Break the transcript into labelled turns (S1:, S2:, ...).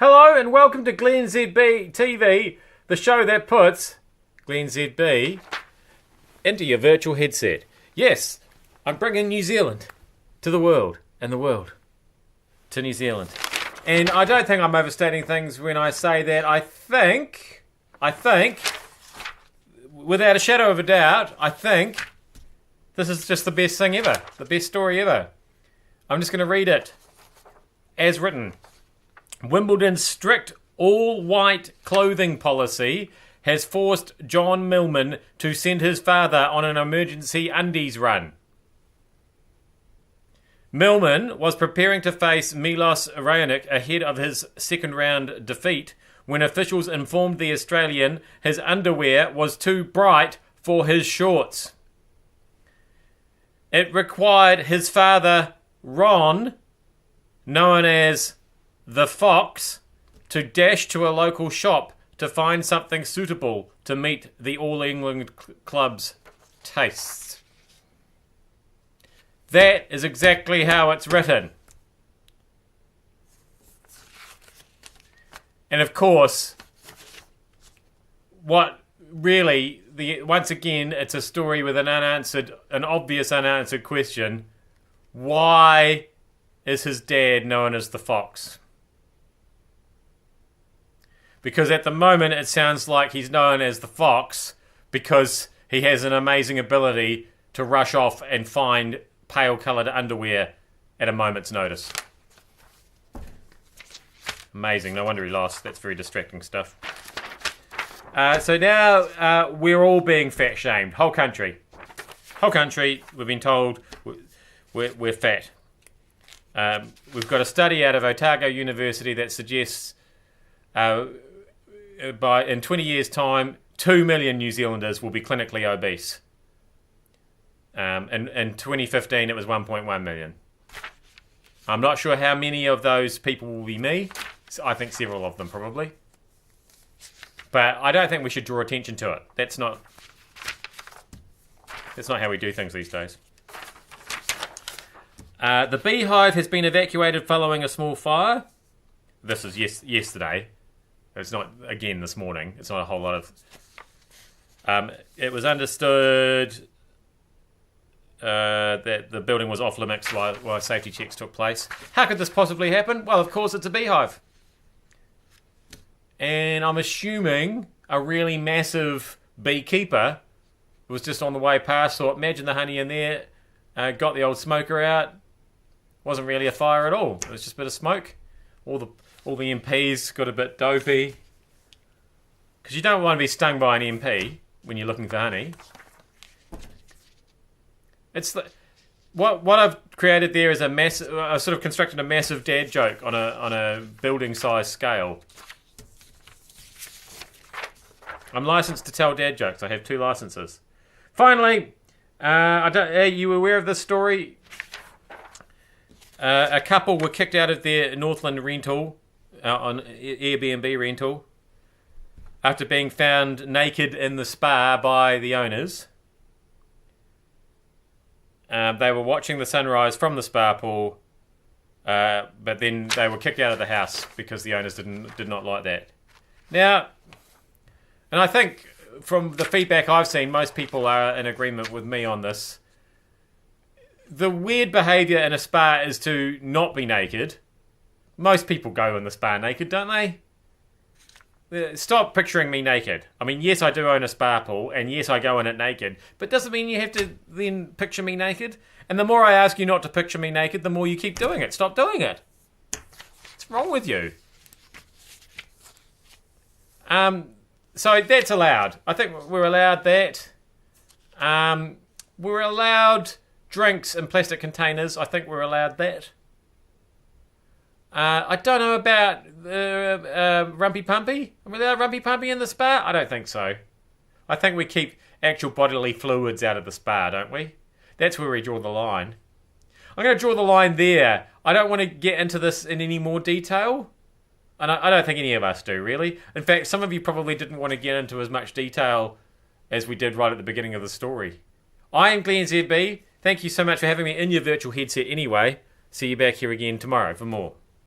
S1: Hello and welcome to glennzb TV, the show that puts glennzb into your virtual headset. Yes, I'm bringing New Zealand to the world, and the world to New Zealand. And I don't think I'm overstating things when I say that I think, without a shadow of a doubt, I think this is just the best thing ever, the best story ever. I'm just going to read it as written. Wimbledon's strict all-white clothing policy has forced John Millman to send his father on an emergency undies run. Millman was preparing to face Milos Raonic ahead of his second-round defeat when officials informed the Australian his underwear was too bright for his shorts. It required his father, Ron, known as the Fox, to dash to a local shop to find something suitable to meet the All England club's tastes. That is exactly how it's written. And of course, once again, it's a story with an obvious unanswered question. Why is his dad known as the Fox? Because at the moment it sounds like he's known as the Fox because he has an amazing ability to rush off and find pale-coloured underwear at a moment's notice. Amazing. No wonder he lost. That's very distracting stuff. So now we're all being fat-shamed. Whole country. We've been told we're fat. We've got a study out of Otago University that suggests in 20 years' time, 2 million New Zealanders will be clinically obese. In 2015, it was 1.1 million. I'm not sure how many of those people will be me. I think several of them, probably. But I don't think we should draw attention to it. That's not how we do things these days. The Beehive has been evacuated following a small fire. This is yesterday. It's not, again, this morning. It's not a whole lot of... it was understood that the building was off limits while safety checks took place. How could this possibly happen? Well, of course, it's a beehive. And I'm assuming a really massive beekeeper was just on the way past, thought, imagine the honey in there, got the old smoker out. Wasn't really a fire at all. It was just a bit of smoke. All the MPs got a bit dopey. Because you don't want to be stung by an MP when you're looking for honey. It's what I've created there is I've sort of constructed a massive dad joke on a building size scale. I'm licensed to tell dad jokes. I have 2 licenses. Finally, are you aware of this story? A couple were kicked out of their Northland rental, on Airbnb rental, after being found naked in the spa by the owners. They were watching the sunrise from the spa pool, but then they were kicked out of the house because the owners did not like that. Now, and I think from the feedback I've seen, most people are in agreement with me on this. The weird behaviour in a spa is to not be naked. Most people go in the spa naked, don't they? Stop picturing me naked. I mean, yes, I do own a spa pool, and yes, I go in it naked, but doesn't mean you have to then picture me naked. And the more I ask you not to picture me naked, the more you keep doing it. Stop doing it. What's wrong with you? So that's allowed. I think we're allowed that. We're allowed drinks in plastic containers. I think we're allowed that. I don't know about Rumpy Pumpy. Are we allowed Rumpy Pumpy in the spa? I don't think so. I think we keep actual bodily fluids out of the spa, don't we? That's where we draw the line. I'm going to draw the line there. I don't want to get into this in any more detail. And I don't think any of us do, really. In fact, some of you probably didn't want to get into as much detail as we did right at the beginning of the story. I am glennzb. Thank you so much for having me in your virtual headset anyway. See you back here again tomorrow for more.